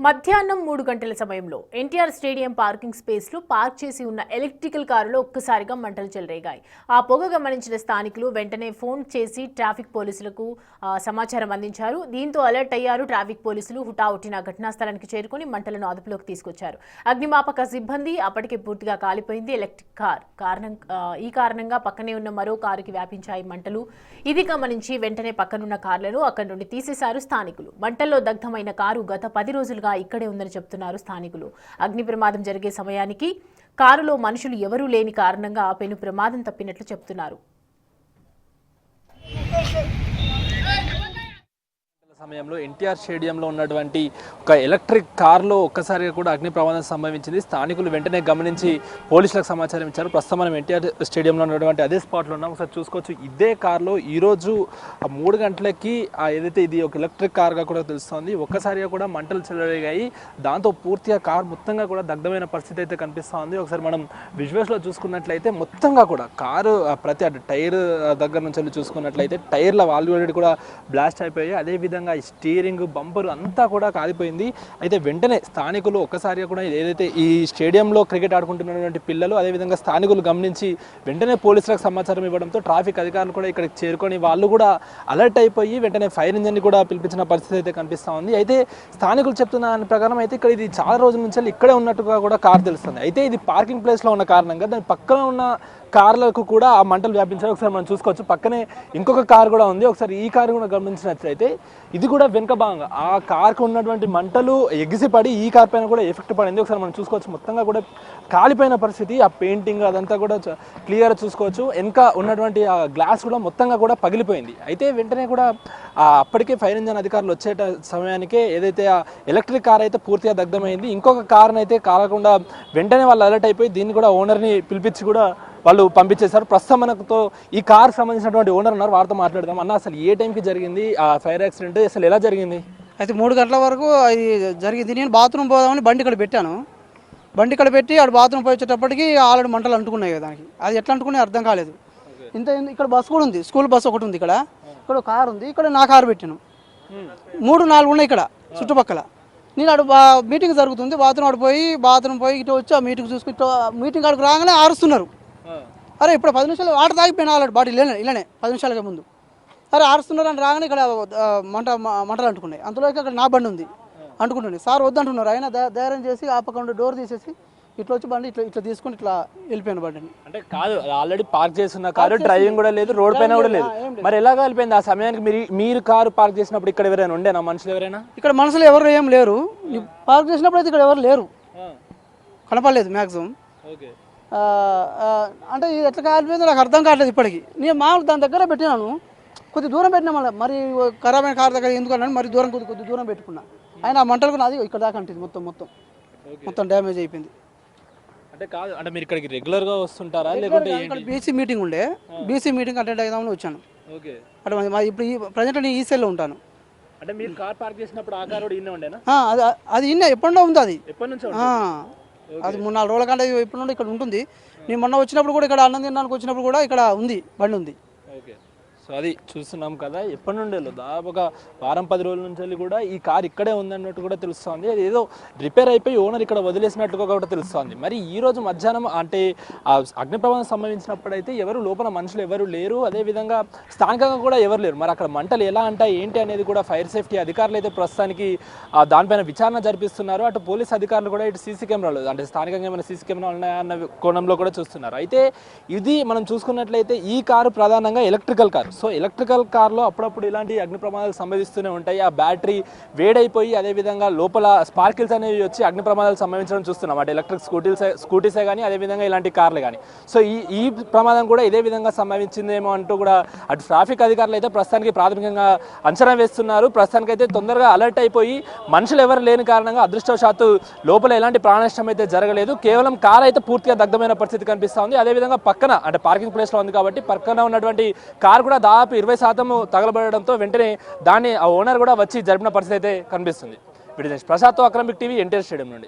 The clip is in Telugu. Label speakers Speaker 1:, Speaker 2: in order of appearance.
Speaker 1: మధ్యాహ్నం 3 గంటల సమయంలో ఎన్టీఆర్ స్టేడియం పార్కింగ్ స్పేస్లో పార్క్ చేసి ఉన్న ఎలక్ట్రికల్ కారులో ఒక్కసారిగా మంటలు చెలరేగాయి. ఆ పొగ గమనించిన స్థానికులు వెంటనే ఫోన్ చేసి ట్రాఫిక్ పోలీసులకు సమాచారం అందించారు. దీంతో అలర్ట్ అయ్యారు ట్రాఫిక్ పోలీసులు. హుటాహుటిన ఘటనా స్థలానికి చేరుకుని మంటలను అదుపులోకి తీసుకొచ్చారు. అగ్నిమాపక సిబ్బంది అప్పటికే పూర్తిగా కాలిపోయింది ఎలక్ట్రిక్ కార్. ఈ కారణంగా పక్కనే ఉన్న మరో కారుకి వ్యాపించాయి మంటలు. ఇది గమనించి వెంటనే పక్కనున్న కార్లను అక్కడి నుండి తీసేశారు స్థానికులు. మంటల్లో దగ్ధమైన కారు గత 10 రోజులుగా ఇక్కడే ఉందని చెప్తున్నారు స్థానికులు. అగ్ని ప్రమాదం జరిగే సమయానికి కారులో మనుషులు ఎవరూ లేని కారణంగా పెను ప్రమాదం తప్పినట్లు చెప్తున్నారు.
Speaker 2: సమయంలో ఎన్టీఆర్ స్టేడియంలో ఉన్నటువంటి ఒక ఎలక్ట్రిక్ కార్లో ఒక్కసారిగా కూడా అగ్ని ప్రమాదం సంభవించింది. స్థానికులు వెంటనే గమనించి పోలీసులకు సమాచారం ఇచ్చారు. ప్రస్తుతం మనం ఎన్టీఆర్ స్టేడియంలో ఉన్నటువంటి అదే స్పాట్లో ఉన్నాం. ఒకసారి చూసుకోవచ్చు. ఇదే కార్లో ఈరోజు 3 గంటలకి ఏదైతే ఇది ఒక ఎలక్ట్రిక్ కార్గా కూడా తెలుస్తోంది. ఒక్కసారిగా కూడా మంటలు చెలరేగాయి. దాంతో పూర్తిగా కార్ మొత్తంగా కూడా దగ్ధమైన పరిస్థితి అయితే కనిపిస్తోంది. ఒకసారి మనం విజువల్స్లో చూసుకున్నట్లయితే మొత్తంగా కూడా కారు ప్రతి టైర్ దగ్గర నుంచి చూసుకున్నట్లయితే టైర్ల వాల్వ్ కూడా బ్లాస్ట్ అయిపోయాయి. అదేవిధంగా స్టీరింగ్ బంపర్ అంతా కూడా కాలిపోయింది. అయితే వెంటనే స్థానికులు ఒక్కసారిగా కూడా ఏదైతే ఈ స్టేడియంలో క్రికెట్ ఆడుకుంటున్నటువంటి పిల్లలు అదేవిధంగా స్థానికులు గమనించి వెంటనే పోలీసులకు సమాచారం ఇవ్వడంతో ట్రాఫిక్ అధికారులు కూడా ఇక్కడికి చేరుకొని వాళ్ళు కూడా అలర్ట్ అయిపోయి వెంటనే ఫైర్ ఇంజన్ని కూడా పిలిపించిన పరిస్థితి అయితే కనిపిస్తూ ఉంది. అయితే స్థానికులు చెప్తున్న దాని ప్రకారం అయితే ఇక్కడ ఇది చాలా రోజుల నుంచి ఇక్కడే ఉన్నట్టుగా కూడా కార్ తెలుస్తుంది. అయితే ఇది పార్కింగ్ ప్లేస్లో ఉన్న కారణంగా దాని పక్కన ఉన్న కార్లకు కూడా ఆ మంటలు వ్యాపించాయి. ఒకసారి మనం చూసుకోవచ్చు. పక్కనే ఇంకొక కార్ కూడా ఉంది. ఒకసారి ఈ కారు కూడా గమనించినట్లయితే ఇది కూడా వెనుక భాగంగా ఆ కార్కు ఉన్నటువంటి మంటలు ఎగిసిపడి ఈ కార్ పైన కూడా ఎఫెక్ట్ పడింది. ఒకసారి మనం చూసుకోవచ్చు. మొత్తంగా కూడా కాలిపోయిన పరిస్థితి. ఆ పెయింటింగ్ అదంతా కూడా క్లియర్గా చూసుకోవచ్చు. వెనుక ఉన్నటువంటి ఆ గ్లాస్ కూడా మొత్తంగా కూడా పగిలిపోయింది. అయితే వెంటనే కూడా అప్పటికే ఫైర్ ఇంజన్ అధికారులు వచ్చే సమయానికే ఏదైతే ఆ ఎలక్ట్రిక్ కార్ అయితే పూర్తిగా దగ్ధమైంది. ఇంకొక కార్ని అయితే కాలకుండా వెంటనే వాళ్ళు అలర్ట్ అయిపోయి దీన్ని కూడా ఓనర్ని పిలిపించి కూడా వాళ్ళు పంపించేశారు. ప్రస్తుతం మనతో ఈ కార్ సంబంధించినటువంటి ఓనర్ ఉన్నారు. వారితో మాట్లాడదాం. అన్న, అసలు ఏ టైంకి జరిగింది ఆ ఫైర్ యాక్సిడెంట్? అసలు ఎలా జరిగింది?
Speaker 3: అయితే 3 గంటల వరకు అది జరిగింది. నేను బాత్రూమ్ పోదామని బండి ఇక్కడ పెట్టాను. బండి ఇక్కడ పెట్టి ఆడు బాత్రూమ్ పోయి వచ్చేటప్పటికి ఆల్రెడీ మంటలు అంటుకున్నాయి కదా. దానికి అది ఎట్లా అంటుకున్నాయి అర్థం కాలేదు. ఇక్కడ బస్సు కూడా ఉంది. స్కూల్ బస్సు ఒకటి ఉంది. ఇక్కడ కారు ఉంది. ఇక్కడ నా కారు పెట్టాను. 3, 4 ఉన్నాయి ఇక్కడ చుట్టుపక్కల. నేను ఆడు మీటింగ్ జరుగుతుంది. బాత్రూమ్ పోయి ఇటు వచ్చి ఆ మీటింగ్ చూసుకుని మీటింగ్ ఆడికి రాగానే ఆరుస్తున్నారు. అరే ఇప్పుడు 10 నిమిషాలు వాటర్ తాగిపోయినా ఆల్రెడీ బాడీ ఇలానే 10 నిమిషాలకే ముందు. అరే ఆరుస్తున్నారు అని రాగానే ఇక్కడ మంటలు అంటుకున్నాయి. అంతలోకి అక్కడ నా బండి ఉంది అంటుకుంటుంది. సార్ వద్దంటున్నారు. అయినా ధైర్యం చేసి ఆ పక్క డోర్ తీసేసి ఇట్లా వచ్చి బండి ఇట్లా తీసుకుని ఇట్లా వెళ్ళిపోయాను బండిని.
Speaker 2: అంటే కాదు, ఆల్రెడీ పార్క్ చేస్తున్న కారు, డ్రైవింగ్ కూడా లేదు, రోడ్ పైన కూడా లేదు. మరి ఎలా వెళ్ళిపోయింది? ఆ సమయానికి మీరు కారు పార్క్ చేసినప్పుడు ఇక్కడ ఎవరైనా ఉండేనా? మనుషులు ఎవరైనా?
Speaker 3: ఇక్కడ మనుషులు ఎవరు ఏం లేరు. పార్క్ చేసినప్పుడు అయితే ఇక్కడ ఎవరు లేరు, కనపడలేదు మ్యాక్సిమం. అంటే ఇది ఎట్లా కాలిపోయిందో నాకు అర్థం కావట్లేదు ఇప్పటికి. నేను మామూలు దాని దగ్గర పెట్టినాను. కొద్ది దూరం పెట్టినా మళ్ళీ మరి ఖరాబ్ అయిన కారు దగ్గర ఎందుకు అన్నాను. మరి కొద్ది దూరం పెట్టుకున్నా. ఆయన ఆ మంటలకు నాది ఇక్కడ దాకా అంటుంది. మొత్తం డ్యామేజ్ అయిపోయింది.
Speaker 2: అంటే కాదు, అంటే మీరు ఇక్కడికి రెగ్యులర్గా వస్తుంటారా లేకుంటే?
Speaker 3: ఇక్కడ బీసీ మీటింగ్ ఉండే, బీసీ మీటింగ్ అటెండ్ అవుదామని వచ్చాను. అంటే ఇప్పుడు ప్రజెంట్ నేను ఈ సెల్లో ఉంటాను.
Speaker 2: అంటే మీరు కార్ పార్క్ చేసినప్పుడు ఆ కార్ కూడా ఇన్నే ఉండేనా?
Speaker 3: అది ఇన్నే ఎప్పుడో ఉంది. అది
Speaker 2: ఎప్పటి నుంచి?
Speaker 3: అది 3-4 రోజుల కంటే ఇప్పుడు నుండి ఇక్కడ ఉంటుంది. నేను మొన్న వచ్చినప్పుడు కూడా ఇక్కడ అన్నం తినడానికి వచ్చినప్పుడు కూడా ఇక్కడ ఉంది, బండి ఉంది.
Speaker 2: సో అది చూస్తున్నాం కదా. ఎప్పటి నుండి దాదాపుగా వారం 10 రోజుల నుంచి కూడా ఈ కార్ ఇక్కడే ఉందన్నట్టు కూడా తెలుస్తోంది. అది ఏదో రిపేర్ అయిపోయి ఓనర్ ఇక్కడ వదిలేసినట్టుగా కూడా తెలుస్తోంది. మరి ఈ రోజు మధ్యాహ్నం అంటే ఆ అగ్ని ప్రమాదం సంభవించినప్పుడైతే ఎవరు లోపల మనుషులు ఎవరు లేరు, అదేవిధంగా స్థానికంగా కూడా ఎవరు లేరు. మరి అక్కడ మంటలు ఎలా అంటాయి ఏంటి అనేది కూడా ఫైర్ సేఫ్టీ అధికారులు అయితే ప్రస్తుతానికి దానిపైన విచారణ జరిపిస్తున్నారు. అటు పోలీస్ అధికారులు కూడా ఇటు సీసీ కెమెరాలు అంటే స్థానికంగా ఏమైనా సీసీ కెమెరాలు ఉన్నాయా అన్న కోణంలో కూడా చూస్తున్నారు. అయితే ఇది మనం చూసుకున్నట్లయితే ఈ కారు ప్రధానంగా ఎలక్ట్రికల్ కారు. సో ఎలక్ట్రికల్ కార్లో అప్పుడప్పుడు ఇలాంటి అగ్ని ప్రమాదాలు సంభవిస్తూనే ఉంటాయి. ఆ బ్యాటరీ వేడైపోయి అదేవిధంగా లోపల స్పార్కిల్స్ అనేవి వచ్చి అగ్ని ప్రమాదాలు సంభవించడం చూస్తున్నాం. అటు ఎలక్ట్రిక్ స్కూటీసే కానీ అదేవిధంగా ఇలాంటి కార్లు కానీ. సో ఈ ప్రమాదం కూడా ఇదే విధంగా సంభవించిందేమో అంటూ కూడా అటు ట్రాఫిక్ అధికారులు అయితే ప్రస్తుతానికి ప్రాథమికంగా అంచనా వేస్తున్నారు. ప్రస్తుతానికి అయితే తొందరగా అలర్ట్ అయిపోయి మనుషులు ఎవరు లేని కారణంగా అదృష్టవశాత్తు లోపల ఎలాంటి ప్రాణనష్టం అయితే జరగలేదు. కేవలం కార్ అయితే పూర్తిగా దగ్ధమైన పరిస్థితి కనిపిస్తూ ఉంది. అదేవిధంగా పక్కన అంటే పార్కింగ్ ప్లేస్లో ఉంది కాబట్టి పక్కన ఉన్నటువంటి కార్ కూడా దాదాపు 20% తగలబడడంతో వెంటనే దాన్ని ఆ ఓనర్ కూడా వచ్చి జరిపిన పరిస్థితి అయితే కనిపిస్తుంది. ప్రసాద్తో అక్రమిక్ టీవీ, ఎన్టీఆర్ స్టేడియం నుండి.